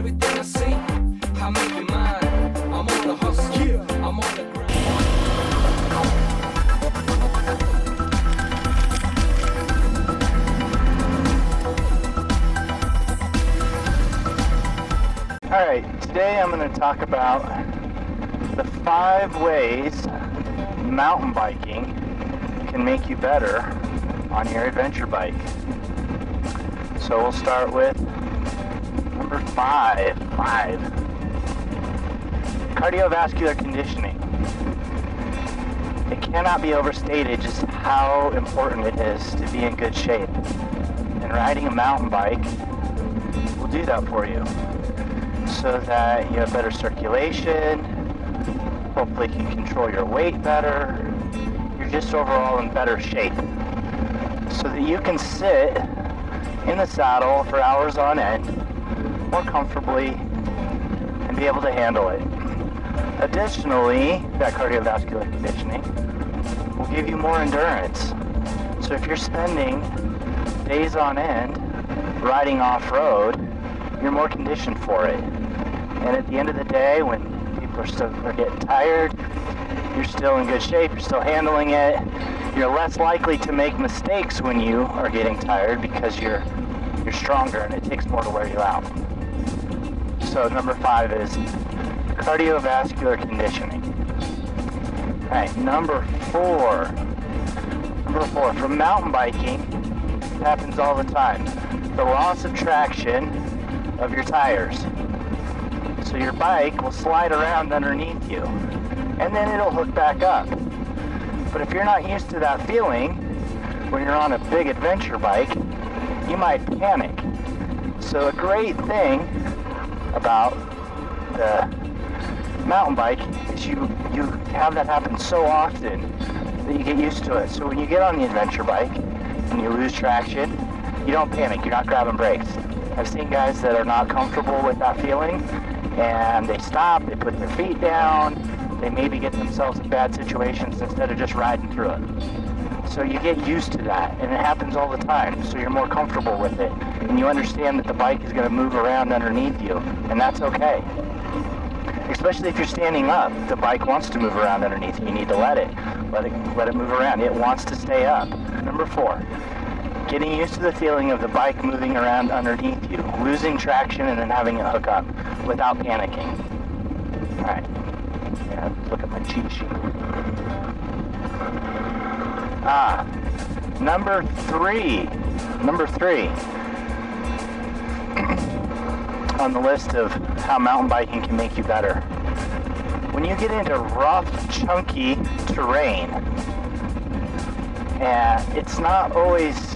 everything I see, I make it mine. I'm on the hustle, yeah. I'm on the grind. Alright, today I'm going to talk about the 5 ways mountain biking can make you better on your adventure bike. So we'll start with number 5. Cardiovascular conditioning. It cannot be overstated just how important it is to be in good shape. And riding a mountain bike will do that for you, so that you have better circulation, hopefully you can control your weight better, you're just overall in better shape, so that you can sit in the saddle for hours on end more comfortably and be able to handle it. Additionally, that cardiovascular conditioning will give you more endurance. So if you're spending days on end riding off-road, you're more conditioned for it. And at the end of the day, when people are getting tired, you're still in good shape, you're still handling it, you're less likely to make mistakes when you are getting tired because you're stronger and it takes more to wear you out. So number 5 is cardiovascular conditioning. Alright, number 4, from mountain biking, it happens all the time. The loss of traction of your tires. So your bike will slide around underneath you and then it'll hook back up. But if you're not used to that feeling when you're on a big adventure bike, you might panic. So a great thing about the mountain bike is you have that happen so often that you get used to it. So when you get on the adventure bike and you lose traction, you don't panic, you're not grabbing brakes. I've seen guys that are not comfortable with that feeling and they stop, they put their feet down, they maybe get themselves in bad situations instead of just riding through it. So you get used to that, and it happens all the time, so you're more comfortable with it. And you understand that the bike is going to move around underneath you, and that's okay. Especially if you're standing up, the bike wants to move around underneath you. You need to let it move around. It wants to stay up. Number 4. Getting used to the feeling of the bike moving around underneath you, losing traction and then having it hook up without panicking. Alright, look at my cheat sheet. Number 3 on the list of how mountain biking can make you better. When you get into rough, chunky terrain, and it's not always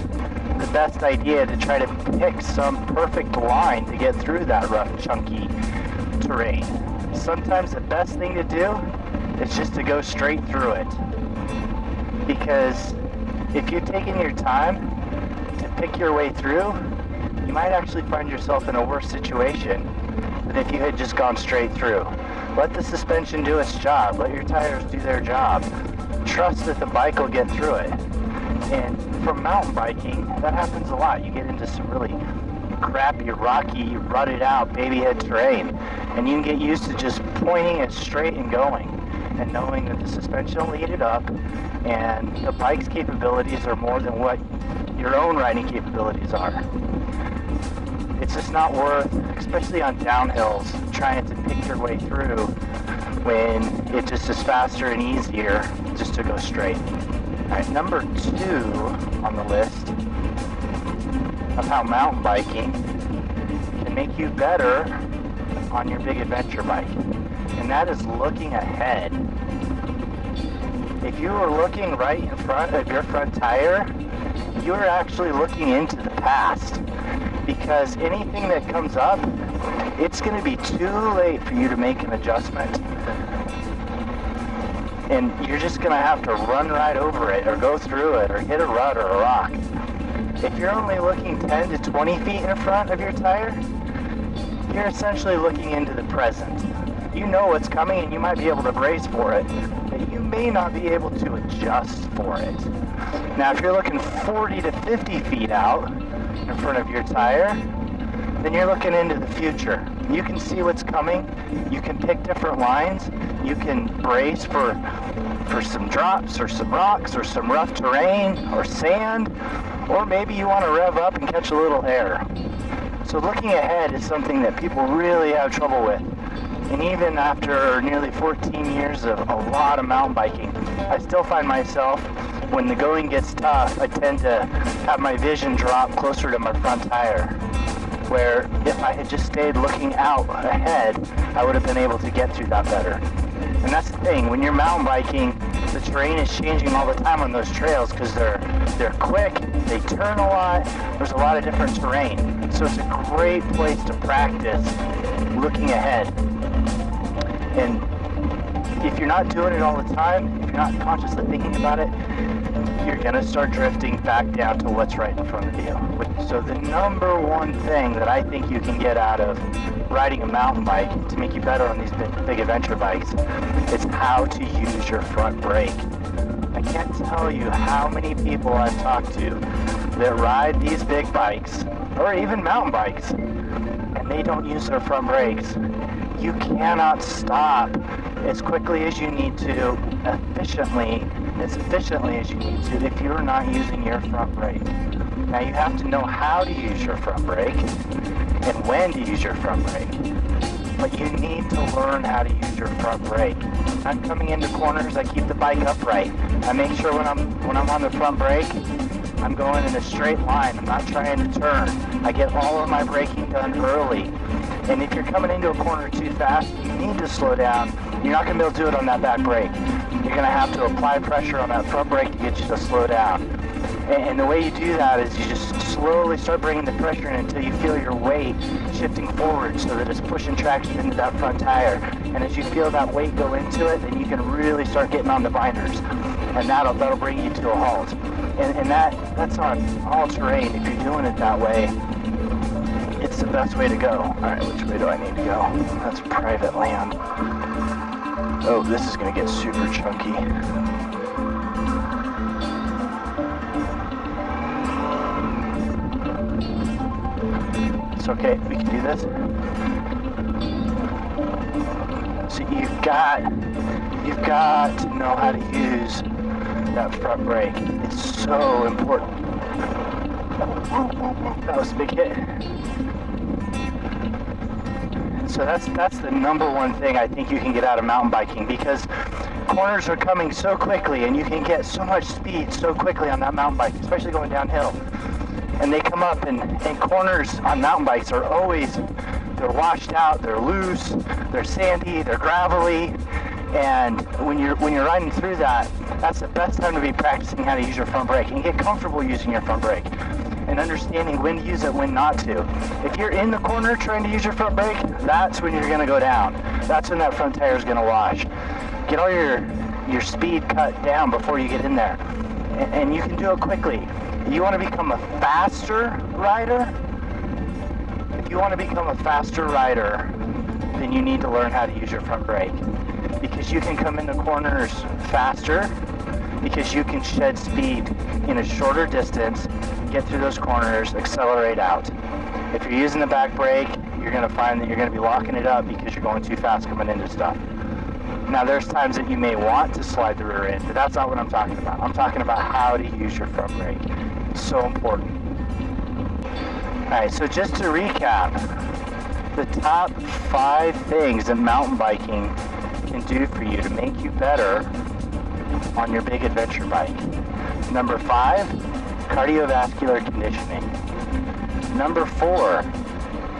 the best idea to try to pick some perfect line to get through that rough, chunky terrain. Sometimes the best thing to do is just to go straight through it. Because if you're taking your time to pick your way through, you might actually find yourself in a worse situation than if you had just gone straight through. Let the suspension do its job. Let your tires do their job. Trust that the bike will get through it. And from mountain biking, that happens a lot. You get into some really crappy, rocky, rutted out, baby head terrain, and you can get used to just pointing it straight and going, and knowing that the suspension will lead it up, and the bike's capabilities are more than what your own riding capabilities are. It's just not worth, especially on downhills, trying to pick your way through when it just is faster and easier just to go straight. Alright, number 2 on the list of how mountain biking can make you better on your big adventure bike, and that is looking ahead. If you are looking right in front of your front tire, you are actually looking into the past, because anything that comes up, it's going to be too late for you to make an adjustment. And you're just going to have to run right over it, or go through it, or hit a rut or a rock. If you're only looking 10 to 20 feet in front of your tire, you're essentially looking into the present. You know what's coming and you might be able to brace for it, but you may not be able to adjust for it. Now, if you're looking 40 to 50 feet out in front of your tire, then you're looking into the future. You can see what's coming. You can pick different lines. You can brace for some drops or some rocks or some rough terrain or sand, or maybe you want to rev up and catch a little air. So looking ahead is something that people really have trouble with. And even after nearly 14 years of a lot of mountain biking, I still find myself, when the going gets tough, I tend to have my vision drop closer to my front tire, where if I had just stayed looking out ahead, I would have been able to get through that better. And that's the thing, when you're mountain biking, the terrain is changing all the time on those trails because they're quick, they turn a lot, there's a lot of different terrain. So it's a great place to practice looking ahead. And if you're not doing it all the time, if you're not consciously thinking about it, you're going to start drifting back down to what's right in front of you. So the number one thing that I think you can get out of riding a mountain bike to make you better on these big adventure bikes is how to use your front brake. I can't tell you how many people I've talked to that ride these big bikes, or even mountain bikes, and they don't use their front brakes. You cannot stop as quickly as you need to, as efficiently as you need to, if you're not using your front brake. Now you have to know how to use your front brake and when to use your front brake. But you need to learn how to use your front brake. I'm coming into corners, I keep the bike upright. I make sure when I'm on the front brake, I'm going in a straight line. I'm not trying to turn. I get all of my braking done early. And if you're coming into a corner too fast, you need to slow down. You're not going to be able to do it on that back brake. You're going to have to apply pressure on that front brake to get you to slow down. And the way you do that is you just slowly start bringing the pressure in until you feel your weight shifting forward so that it's pushing traction into that front tire. And as you feel that weight go into it, then you can really start getting on the binders. And that'll bring you to a halt. And that's on all terrain. If you're doing it that way, it's the best way to go. All right, which way do I need to go? That's private land. Oh, this is going to get super chunky. It's okay, we can do this. So you've got to know how to use that front brake. It's so important. That was a big hit. So that's the number one thing I think you can get out of mountain biking, because corners are coming so quickly and you can get so much speed so quickly on that mountain bike, especially going downhill. And they come up and corners on mountain bikes are always, they're washed out, they're loose, they're sandy, they're gravelly. And when you're riding through that, that's the best time to be practicing how to use your front brake and get comfortable using your front brake and understanding when to use it, when not to. If you're in the corner trying to use your front brake, that's when you're gonna go down. That's when that front tire is gonna wash. Get all your speed cut down before you get in there. And you can do it quickly. You wanna become a faster rider? If you wanna become a faster rider, then you need to learn how to use your front brake. Because you can come into corners faster, because you can shed speed in a shorter distance, get through those corners, accelerate out. If you're using the back brake, you're going to find that you're going to be locking it up because you're going too fast coming into stuff. Now there's times that you may want to slide the rear end, but that's not what I'm talking about. I'm talking about how to use your front brake. It's so important. Alright, so just to recap, the top 5 things that mountain biking can do for you to make you better on your big adventure bike. Number 5, cardiovascular conditioning. Number 4,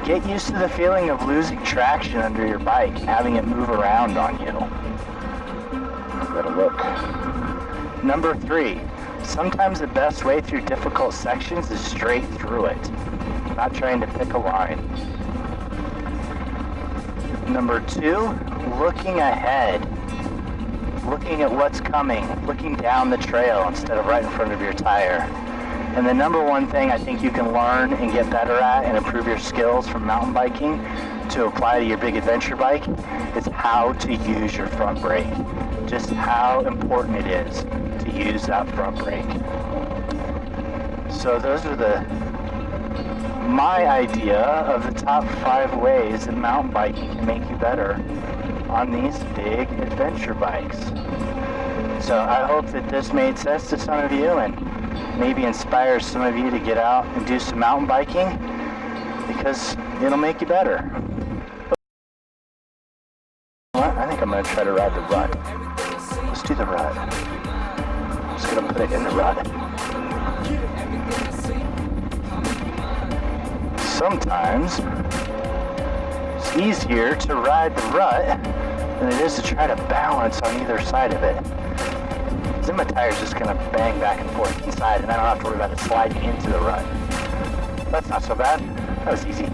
get used to the feeling of losing traction under your bike and having it move around on you. Gotta look. Number 3, sometimes the best way through difficult sections is straight through it, not trying to pick a line. Number 2, looking ahead, looking at what's coming, looking down the trail instead of right in front of your tire. And the number one thing I think you can learn and get better at and improve your skills from mountain biking to apply to your big adventure bike is how to use your front brake. Just how important it is to use that front brake. So those are the my idea of the top 5 ways that mountain biking can make you better on these big adventure bikes. So I hope that this made sense to some of you and maybe inspires some of you to get out and do some mountain biking, because it'll make you better. I think I'm going to try to ride the rut. Let's do the rut. I'm just going to put it in the rut. Sometimes it's easier to ride the rut than it is to try to balance on either side of it. Because then my tire's just going to bang back and forth inside, and I don't have to worry about it sliding into the rut. That's not so bad. That was easy.